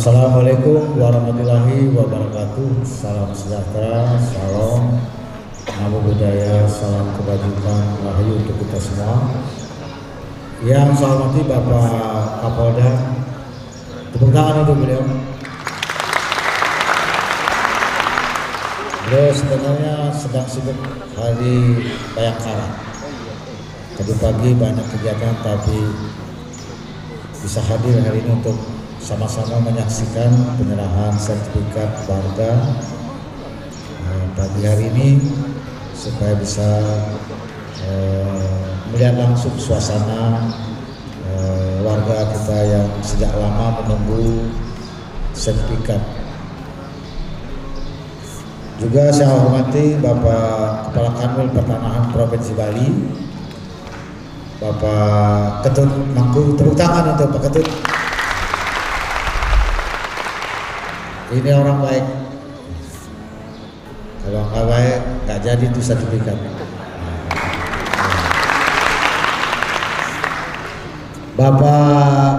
Assalamualaikum warahmatullahi wabarakatuh. Salam sejahtera, salam namo buddhaya, salam kebajikan, rahayu untuk kita semua. Yang saya hormati Bapak Kapolda, tepuk tangan untuk beliau. Beliau sebenarnya sedang sibuk hari Bayangkara. Tadi pagi banyak kegiatan, tapi bisa hadir hari ini untuk sama-sama menyaksikan penyerahan sertifikat warga pagi hari ini, supaya bisa melihat langsung suasana warga kita yang sejak lama menunggu sertifikat. Juga saya hormati Bapak Kepala Kanwil Pertanahan Provinsi Bali, Bapak Ketut Mangku. Tepuk tangan untuk Pak Ketut. Ini orang baik. Kalau nggak baik, nggak jadi itu sertifikat. Bapak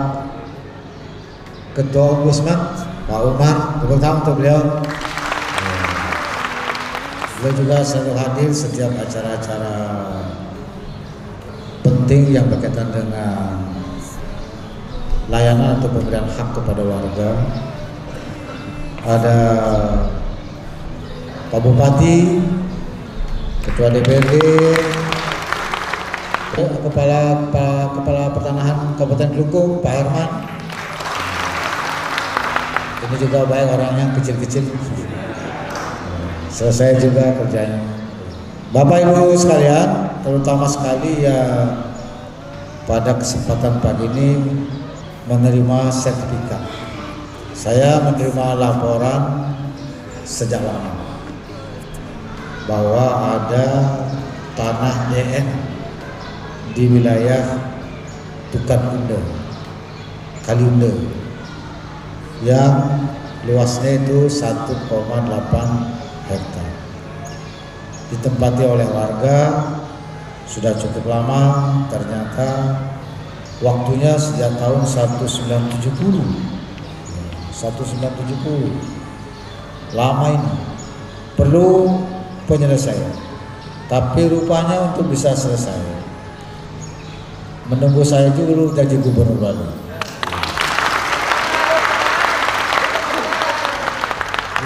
Ketua Ombudsman Pak Umar, tepuk tangan untuk beliau. Beliau juga selalu hadir setiap acara-acara penting yang berkaitan dengan layanan atau pemberian hak kepada warga. Ada Pak Bupati, Ketua DPRD, Kepala Pertanahan Kabupaten Kelungkung Pak Herman. Ini juga baik orangnya, kecil-kecil. Selesai juga kerjanya. Bapak Ibu sekalian, terutama sekali ya pada kesempatan pagi ini menerima sertifikat. Saya menerima laporan sejak lama bahwa ada tanah DN di wilayah Tukanunde, Kaliunde, yang luasnya itu 1,8 hektar. Ditempati oleh warga sudah cukup lama, ternyata waktunya sejak tahun 1970. Lama ini, perlu penyelesaian, tapi rupanya untuk bisa selesai menunggu saya dulu jadi gubernur Bali.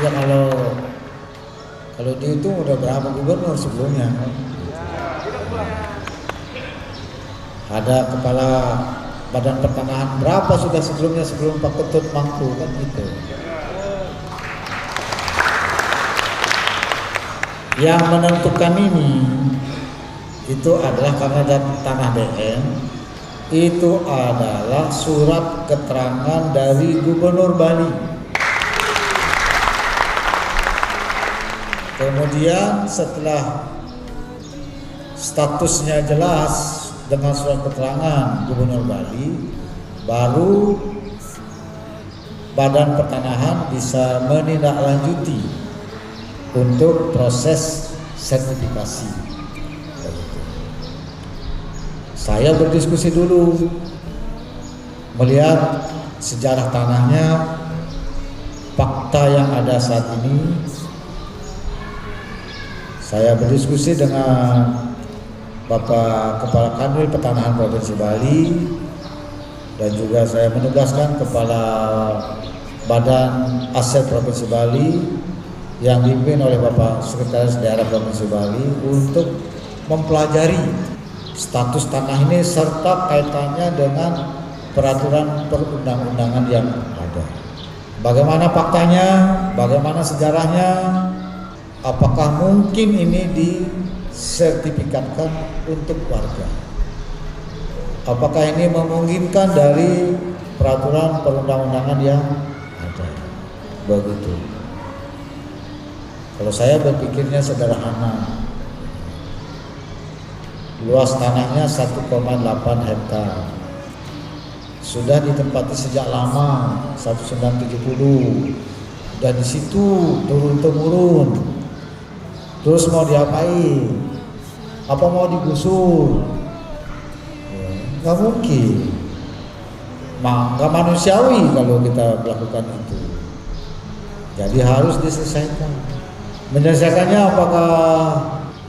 Ya kalau dihitung udah berapa gubernur sebelumnya. Ada kepala Badan Pertanahan berapa sudah sebelumnya, sebelum Pak Ketut Mangku kan gitu. Yang menentukan ini itu adalah karena tanah DN itu adalah surat keterangan dari Gubernur Bali. Kemudian setelah statusnya jelas dengan surat keterangan Gubernur Bali, baru Badan Pertanahan bisa menindaklanjuti untuk proses sertifikasi. Saya berdiskusi dulu, melihat sejarah tanahnya, fakta yang ada saat ini. Saya berdiskusi dengan Bapak Kepala Kanwil Pertanahan Provinsi Bali, dan juga saya menugaskan Kepala Badan Aset Provinsi Bali yang dipimpin oleh Bapak Sekretaris Daerah Provinsi Bali untuk mempelajari status tanah ini serta kaitannya dengan peraturan perundang-undangan yang ada. Bagaimana faktanya, bagaimana sejarahnya, apakah mungkin ini disertifikatkan untuk warga? Apakah ini memungkinkan dari peraturan perundang-undangan yang ada? Begitu. Kalau saya berpikirnya sederhana, luas tanahnya 1,8 hektar, sudah ditempati sejak lama 1970, dan di situ turun-temurun. Terus mau diapain? Apa mau digusur? Nggak mungkin. nggak manusiawi kalau kita melakukan itu. Jadi harus diselesaikan. Menyelesaikannya apakah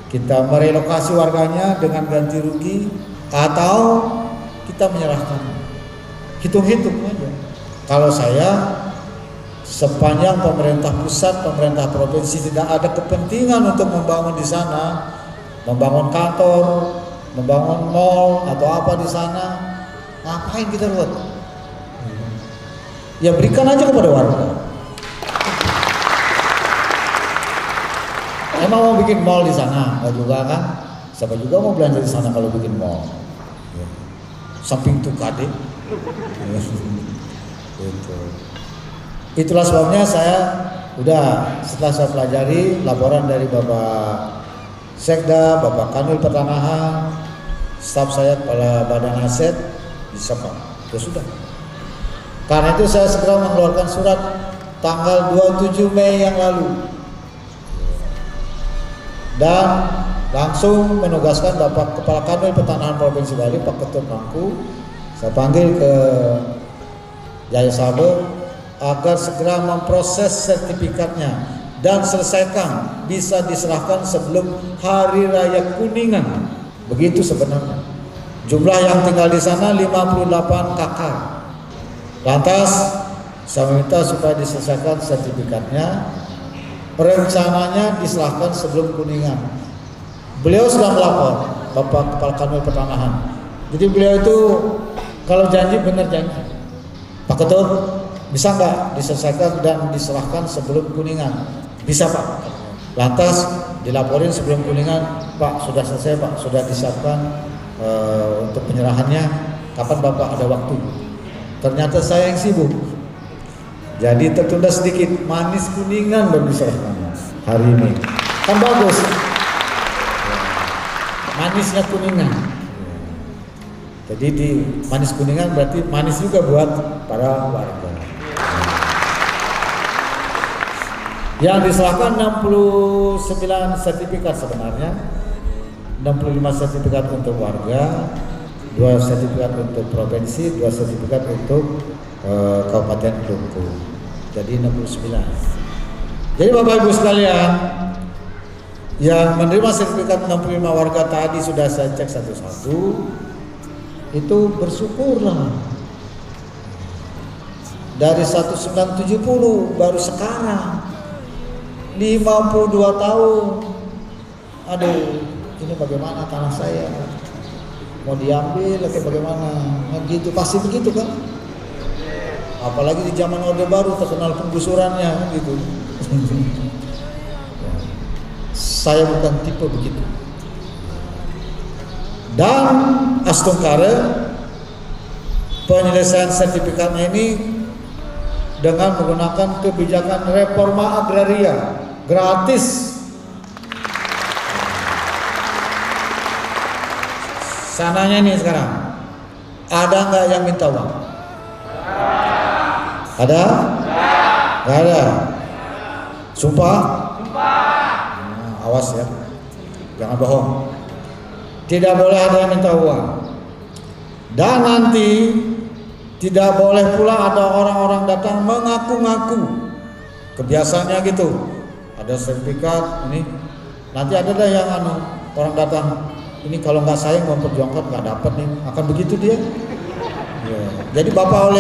kita merelokasi warganya dengan ganti rugi atau kita menyerahkan? Hitung-hitung aja. Kalau saya, sepanjang pemerintah pusat, pemerintah provinsi tidak ada kepentingan untuk membangun di sana, membangun kantor, membangun mall atau apa di sana, ngapain kita buat? Ya berikan aja kepada warga. Emang mau bikin mall di sana? Enggak juga kan? Siapa juga mau belanja di sana kalau bikin mall? Ya. Samping tukade. Gitu. Itulah sebabnya saya setelah saya pelajari laporan dari Bapak Sekda, Bapak Kanwil Pertanahan, staf saya kepala Badan Aset bisa Pak. Ya sudah. Karena itu saya segera mengeluarkan surat tanggal 27 Mei yang lalu. Dan langsung menugaskan Bapak Kepala Kanwil Pertanahan Provinsi Bali, Pak Ketut Mangku, saya panggil ke Jaya Saber agar segera memproses sertifikatnya dan selesaikan, bisa diserahkan sebelum Hari Raya Kuningan. Begitu sebenarnya. Jumlah yang tinggal di sana 58 kakak. Lantas saya minta supaya diselesaikan sertifikatnya. Rencananya diserahkan sebelum Kuningan. Beliau sudah melapor, Bapak Kepala Kanwil Pertanahan. Jadi beliau itu kalau janji benar janji. Pak Ketut, bisa nggak diselesaikan dan diserahkan sebelum Kuningan? Bisa Pak. Lantas dilaporin sebelum Kuningan, Pak sudah selesai Pak, sudah disiapkan untuk penyerahannya. Kapan Bapak ada waktu? Ternyata saya yang sibuk. Jadi tertunda sedikit, manis Kuningan baru diserahkan hari ini. Kan bagus. Manisnya Kuningan. Jadi di manis Kuningan berarti manis juga buat para warga. Yang diserahkan 69 sertifikat sebenarnya. 65 sertifikat untuk warga, 2 sertifikat untuk provinsi, 2 sertifikat untuk Kabupaten Kelungkung. Jadi 69. Jadi Bapak Ibu sekalian, yang menerima sertifikat 65 warga tadi sudah saya cek satu-satu, itu bersyukurlah. Dari 1970 baru sekarang 52 tahun. Aduh, ini bagaimana tanah saya? Mau diambil atau bagaimana? Nah, gitu, pasti begitu kan? Apalagi di zaman Orde Baru terkenal penggusurannya gitu. Saya bukan tipe begitu. Dan Astungkare penyelesaian sertifikatnya ini dengan menggunakan kebijakan reforma agraria gratis. Sananya nih sekarang, ada nggak yang minta uang? Ada? Nggak ada. Sumpah? Nah, awas ya, jangan bohong. Tidak boleh ada yang minta uang. Dan nanti tidak boleh pula ada orang-orang datang mengaku-ngaku. Kebiasaannya gitu. Ada sertifikat ini. Nanti ada yang orang datang. Ini kalau nggak sayang memperjuangkan nggak dapat nih. Akan begitu dia. Ya. Jadi Bapak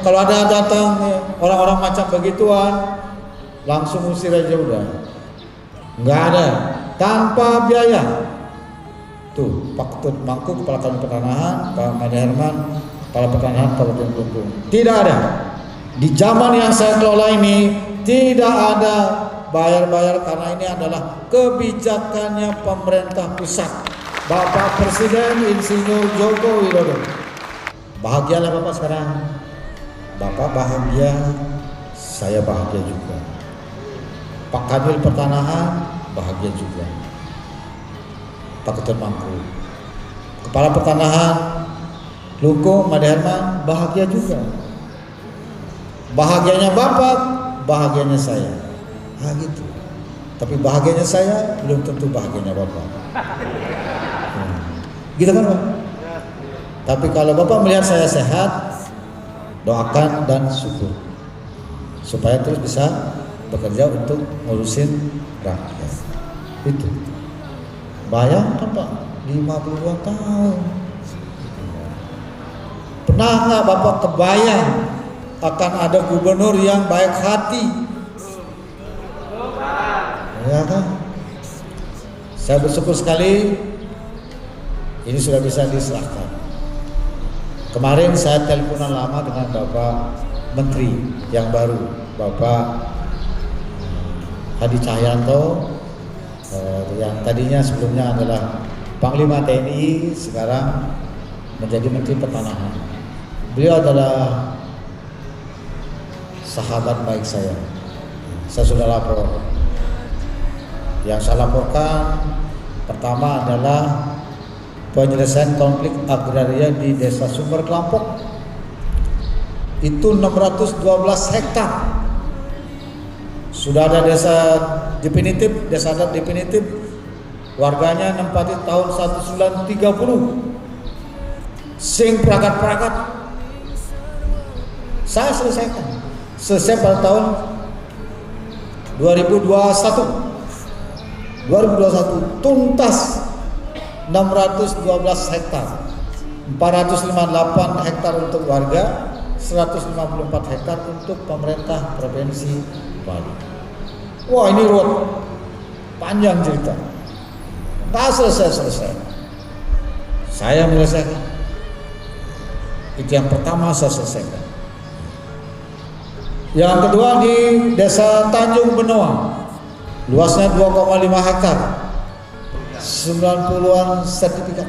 kalau ada datang orang-orang macam begituan, langsung usir aja udah. Nggak ada. Tanpa biaya. Tuh, Pak Ketut Mangku, Kepala Kanwil Pertanahan, Pak Made Herman, Kepala Pertanahan Kabupaten Kelungkung. Tidak ada. Di zaman yang saya kelola ini tidak ada bayar-bayar karena ini adalah kebijakannya pemerintah pusat. Bapak Presiden Insinyur Joko Widodo. Bahagialah Bapak sekarang. Bapak bahagia, saya bahagia juga. Pak Kanwil Pertanahan bahagia juga. Pak Ketut Mangku, Kepala Pertanahan Kelungkung, Made Herman bahagia juga. Bahagianya Bapak, bahagianya saya. Ah gitu. Tapi bahagianya saya belum tentu bahagianya Bapak. Gitu kan Pak? Tapi kalau Bapak melihat saya sehat, doakan dan syukur supaya terus bisa bekerja untuk ngurusin rakyat. Itu bayangkan Pak, 52 tahun. Pernah nggak Bapak kebayang akan ada gubernur yang baik hati? Ya kan? Saya bersyukur sekali ini sudah bisa diserahkan. Kemarin saya teleponan lama dengan Bapak Menteri yang baru, Bapak Hadi Cahyanto, yang tadinya sebelumnya adalah Panglima TNI, sekarang menjadi Menteri Pertanahan. Beliau adalah sahabat baik saya. Saya sudah lapor. Yang saya laporkan pertama adalah penyelesaian konflik agraria di Desa Sumber Kelampok. Itu 612 hektar. Sudah ada desa definitif, desa adat definitif. Warganya nempati tahun 1930. Sing perangkat-perangkat saya selesaikan. Selesai pada tahun 2021 tuntas 612 hektar, 458 hektar untuk warga, 154 hektar untuk pemerintah Provinsi Bali. Wah, ini ruwet, panjang cerita, nggak selesai. Saya menyelesaikan. Itu yang pertama saya selesaikan. Yang kedua di Desa Tanjung Benoa, luasnya 2,5 hektar, 90-an sertifikat.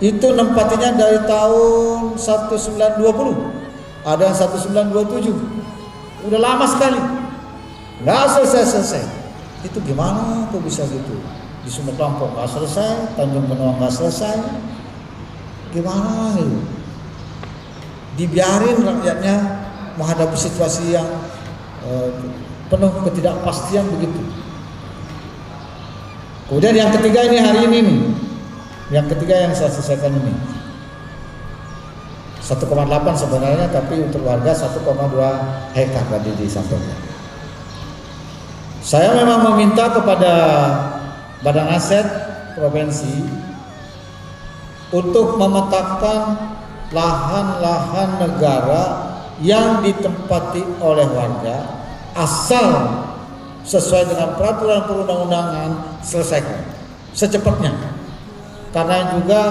Itu nempatinya dari tahun 1920, ada yang 1927. Udah lama sekali, nggak selesai. Itu gimana kok bisa gitu? Di Sumber Kelampok nggak selesai, Tanjung Benoa nggak selesai, gimana itu? Dibiarin rakyatnya menghadapi situasi yang penuh ketidakpastian begitu. Kemudian yang ketiga ini hari ini nih, yang ketiga yang saya selesaikan ini 1,8 sebenarnya, tapi untuk warga 1,2 hektar tadi disampaikan. Saya memang meminta kepada Badan Aset Provinsi untuk memetakan lahan-lahan negara yang ditempati oleh warga, asal sesuai dengan peraturan perundang-undangan selesaikan secepatnya. Karena juga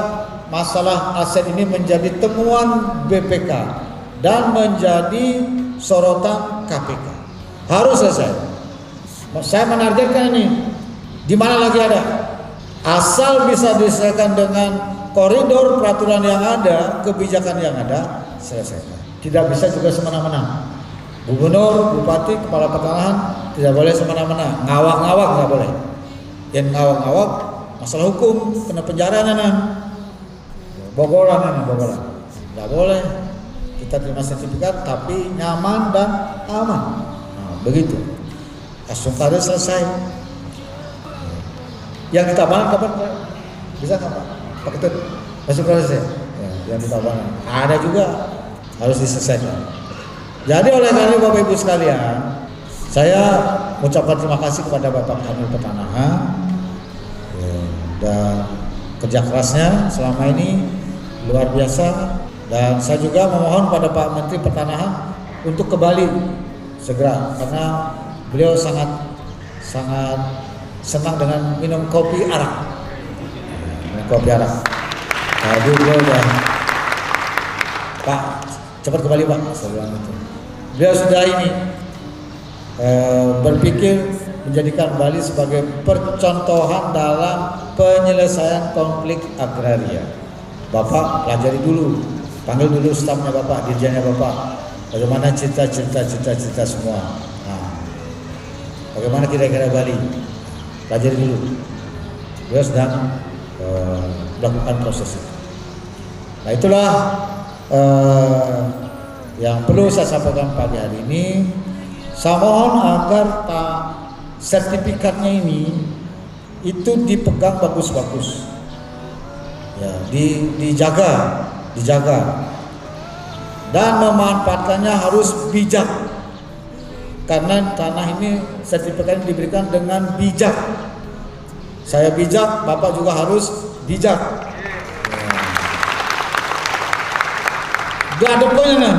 masalah aset ini menjadi temuan BPK dan menjadi sorotan KPK. Harus selesai. Saya menargetkan ini, di mana lagi ada, asal bisa diselesaikan dengan koridor peraturan yang ada, kebijakan yang ada, selesaikan. Tidak bisa juga semena-mena. Gubernur, bupati, kepala pertanahan tidak boleh semena-mena, ngawak-ngawak nggak boleh. Yang ngawak-ngawak masalah hukum, kena penjara bogolan, nggak boleh. Kita terima sertifikat tapi nyaman dan aman. Nah, begitu. Langsung kali selesai. Yang ditabanan kapan? Bisa nggak Pak? Pak Ketut, masuk proses ya, yang ditabanan. Ada juga harus diselesaikan. Jadi oleh karena Bapak Ibu sekalian, saya mengucapkan terima kasih kepada Bapak Kanwil Pertanahan dan kerja kerasnya selama ini luar biasa, dan saya juga memohon pada Pak Menteri Pertanahan untuk ke Bali segera, karena beliau sangat senang dengan minum kopi arak. Tadi beliau udah, Pak cepat ke Bali Pak, saya bilang itu. Beliau sudah ini berpikir menjadikan Bali sebagai percontohan dalam penyelesaian konflik agraria. Bapak pelajari dulu, panggil dulu stafnya Bapak, dirjennya Bapak, bagaimana cerita semua. Nah, bagaimana kira-kira Bali, pelajari dulu. Beliau sedang melakukan proses itu. Nah, itulah yang perlu saya sampaikan pagi hari ini. Saya mohon agar sertifikatnya ini itu dipegang bagus-bagus, ya, dijaga, dan memanfaatkannya harus bijak, karena tanah ini sertifikat diberikan dengan bijak. Saya bijak, Bapak juga harus bijak. Gak ada poinnya.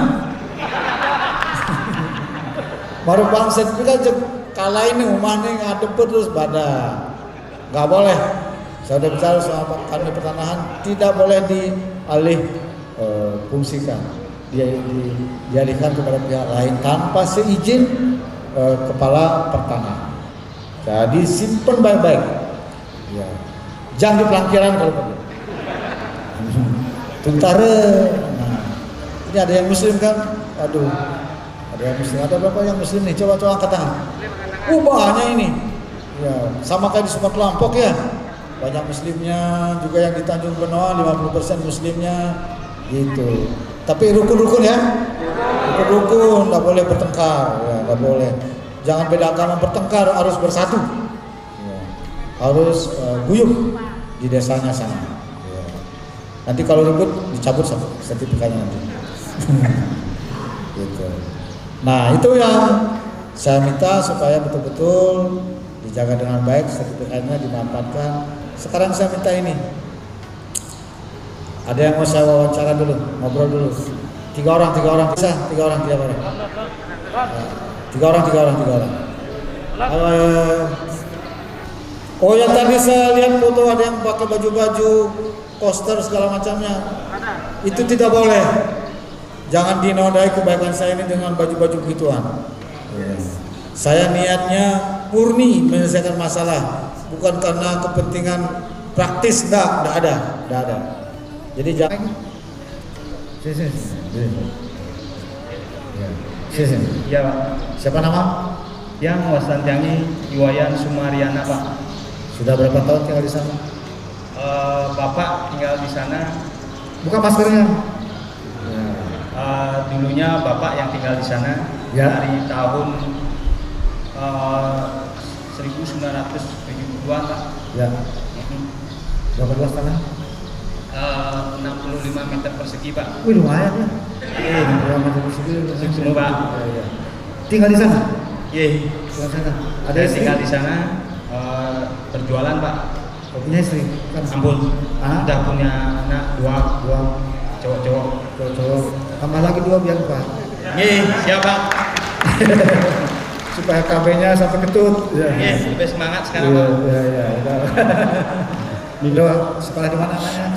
Baru bang sertifikat kala ini rumah ini ngadep terus pada, nggak boleh. Saya sudah bicara sama kami pertanahan, tidak boleh dialih fungsikan, dialihkan kepada pihak lain tanpa seizin kepala pertanahan. Jadi simpen baik-baik, ya. Jangan di pelangkiran kalau perlu. Tuntare. Nah, ini ada yang muslim kan? Aduh, ada yang muslim. Ada berapa yang muslim nih? Coba angkat tangan. Banyak ini. Ya, sama kayak di Sumatera Lampok ya. Banyak muslimnya, juga yang di Tanjung Benoa 50% muslimnya gitu. Tapi rukun-rukun ya. Rukun-rukun, enggak boleh bertengkar, ya, enggak boleh. Jangan beda agama bertengkar, harus bersatu. Ya. Harus guyup di desanya sana. Ya. Nanti kalau ribut dicabut sertifikatnya nanti. Gitu. Nah, itu yang saya minta supaya betul-betul dijaga dengan baik, sertifikatnya dimanfaatkan. Sekarang saya minta ini, ada yang mau saya wawancara dulu, ngobrol dulu. Tiga orang, bisa? Tiga orang. Oh, yang tadi saya lihat foto ada yang pakai baju-baju poster segala macamnya. Itu tidak boleh. Jangan dinodai kebaikan saya ini dengan baju-baju begituan. Saya niatnya murni menyelesaikan masalah, bukan karena kepentingan praktis, enggak ada. Jadi jangan. Ya, Pak. Siapa nama? Yang Wastantiangi Iwayan Sumariana, Pak. Sudah berapa tahun tinggal di sana? Bapak tinggal di sana. Buka maskernya. Dulunya Bapak yang tinggal di sana dari tahun 1972, Pak. Ya. Berapa luas tanah? 65 meter persegi, Pak. Wih, lumayan ya. 65 meter persegi. Semua, Pak. Ya. Tinggal di sana? Iya. Tinggal di sana. Ada Saya istri? tinggal di sana, berjualan, Pak. Punya istri? Kan? Ampun. Anak? Udah punya anak dua cowok-cowok. Tambah lagi 2 biar Pak. Iya, siapa? Supaya KB-nya sampai ketut. Iya, lebih semangat sekarang, Pak. Iya. Udah sekolah di mana anaknya?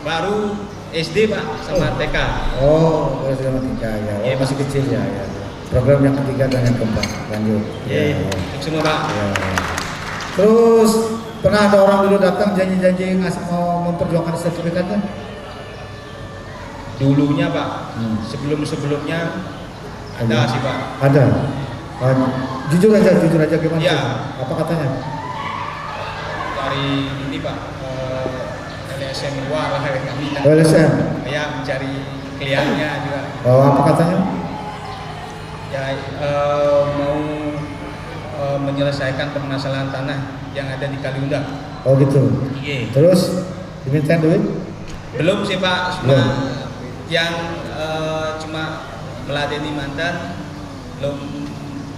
Baru SD, Pak, sama TK. Oh, SD sama TK ya. Oh, masih kecil ya. Program yang ketiga dan yang keempat. Lanjut. Iya, semua, Pak. Ya. Terus pernah ada orang dulu datang janji-janji ngasih mau memperjuangkan sertifikatnya? Dulunya, Pak. Sebelum-sebelumnya ada sih, Pak. Ada. Jujur aja gimana? Ya. Apa katanya? Dari ini, Pak, LSM luar lah kami. LSM. Ya, mencari kliennya juga. Oh, apa katanya? Ya, mau menyelesaikan permasalahan tanah yang ada di Kaliunda. Oh gitu. Iya. Terus dimintain duit? Belum sih, Pak. Yang cuma meladeni mantan,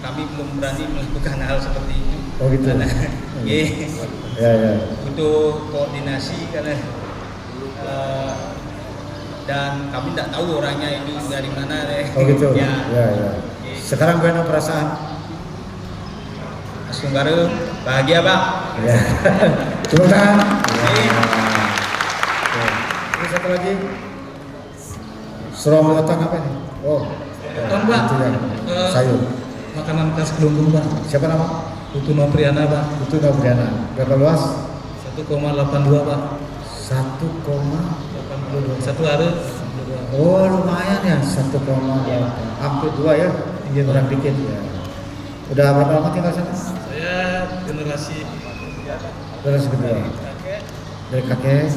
kami belum berani melakukan hal seperti itu. Oh gitu. Karena, Ya. butuh koordinasi karena dan kami tidak tahu orangnya ini dari mana deh. Oh gitu. Ya. Sekarang gimana perasaan? Langsung baru bahagia, Pak. Ya. Tepuk tangan. Ya. Terus satu lagi. Suruh mengatakan apa nih? Oh. Beton, Pak. Itu ya. Sayur. Makanan khas Kelungkung, Pak. Siapa nama? Putu Nopriana, Pak. Itu Nobriana. Berapa luas? 1,82, Pak. 1,82. Satu hari. Oh, lumayan ya. 1,2. Hampir 2 ya. Iya, Kurang dikit ya. Udah berapa lama tinggal sana? Saya generasi Generasi kedua. Dari kakek.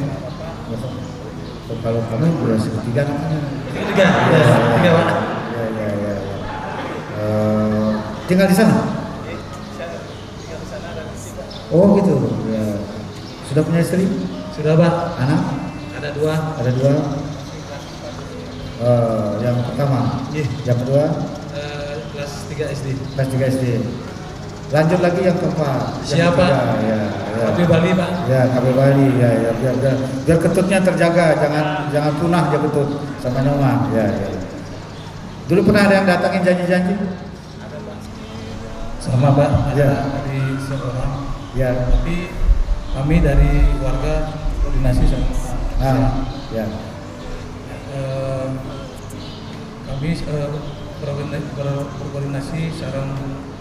Oh, kalau kamu generasi ketiga namanya. tiga, Pak. Ya. Tinggal di sana? Oh gitu. Ya. Sudah punya istri? Sudah, Pak. Anak? Ada 2. Ada 2. Yang pertama. Iya. Yang kedua Kelas 3 SD. kelas 3 SD. Lanjut lagi yang keempat. Yang Siapa? ketiga, ya. KB Bali Pak. Ya, KB Bali ya, biar ketutnya terjaga, jangan punah dia ketut sama nyoman. Ya. Dulu pernah ada yang datangin janji-janji? Sama Pak, ada Ya. dari seorang. Ya. Tapi kami dari warga koordinasi sama Pak. Ya. Kami berkoordinasi sekarang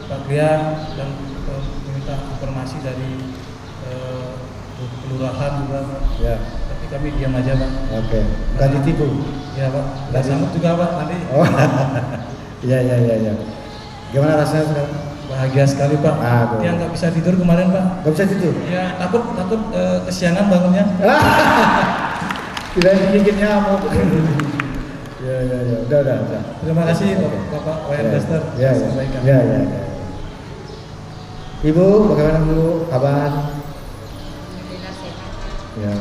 Pak Gria dan meminta informasi dari kelurahan juga Pak. Ya. Tapi kami diam aja Pak. Oke. Enggak ditipu. Ya Pak, nggak sanggup juga Pak nanti. Oh. Iya. Gimana rasanya sekarang? Bahagia sekali Pak. Aduh. Dia nggak bisa tidur kemarin Pak. Gak bisa tidur. Ya takut kesiangan bangunnya. Tidak bikin nyamuk. Ya. Udah. Terima kasih Bapak Wayan Daster. Ya. Sampaikan. Ya. Ibu, bagaimana Bu? Kabar? Ya.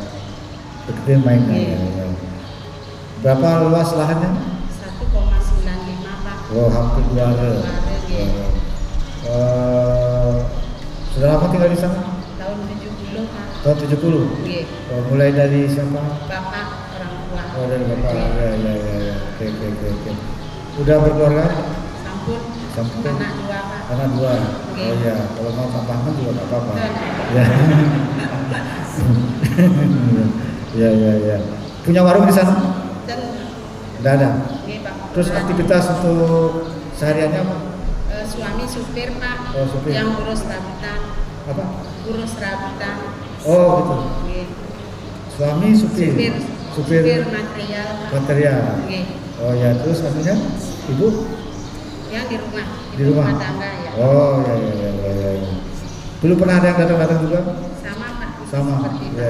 Deketin mainnya. Ya. Berapa luas lahannya? 1,95 Pak. Oh, hampir 2 are. Iya. Sudah lama tinggal di sana? Tahun 70 Pak. Tahun 70. Iya. Mulai dari siapa? Bapak orang tua. Oh, dari bapak. Ya. Oke. Udah berkeluarga? Sampun. Sampun. Anak 2 Pak. Anak 2. Oke. Oh iya, kalau mau tambahan juga nggak apa-apa. Betul. Ya. Ya. Punya warung di sana? Dan Nggak ada. iya Pak. Terus aktivitas untuk sehariannya apa? Suami supir Pak. Oh, supir. Yang urus rabutan. Apa? Urus rabutan. Oh gitu. Iya. Suami supir. Supir material Pak. Material. Iya. Oh ya, terus anunya ibu Yang di rumah. di rumah. Tangga ya. Oh ya. Dulu pernah ada yang datang juga? Sama Pak. Sama. Seperti itu.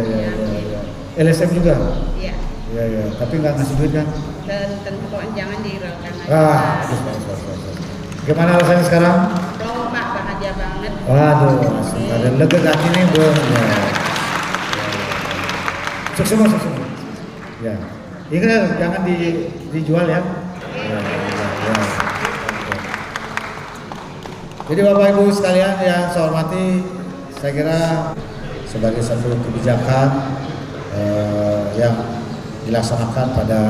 Ya. LSM juga? Iya. Ya. Tapi nggak ngasih duit kan? Dan tentu jangan dihiraukan aja. Bagus. Gimana rasanya sekarang? Oh Pak, bahagia banget. Waduh, ada lega hati nih bro. Ya. Sukses. Ya. Ingat jangan dijual ya. Ya. Oke. Jadi Bapak Ibu sekalian yang saya hormati, saya kira sebagai satu kebijakan yang dilaksanakan pada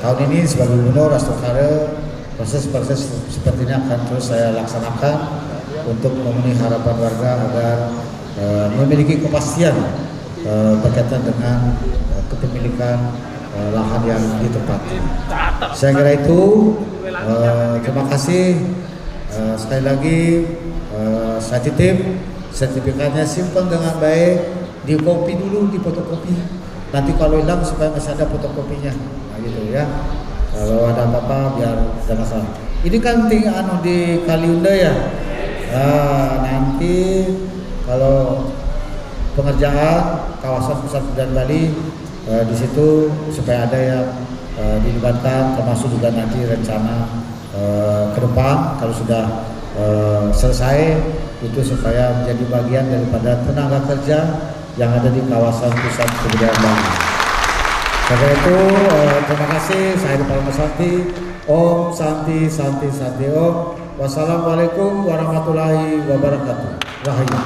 tahun ini sebagai Gubernur Astokare, proses seperti ini akan terus saya laksanakan untuk memenuhi harapan warga agar memiliki kepastian berkaitan dengan kepemilikan lahan yang ditempati. Saya kira itu. Terima kasih. Sekali lagi saya titip sertifikatnya simpan dengan baik, di kopi dulu, di fotokopi. Nanti kalau hilang supaya masih ada fotokopinya, nah, gitu ya. Kalau ada apa-apa biar tidak masalah. Ini kan di Kaliunda ya. Nah, nanti kalau pengerjaan kawasan pusat kebudayaan Bali di situ supaya ada yang dilibatkan, termasuk juga nanti rencana ke depan kalau sudah selesai itu supaya menjadi bagian daripada tenaga kerja yang ada di kawasan pusat kebudayaan Bali. Karena itu terima kasih. Saya Pak Santi. Om Santi Om. Wassalamualaikum warahmatullahi wabarakatuh. Rahayu.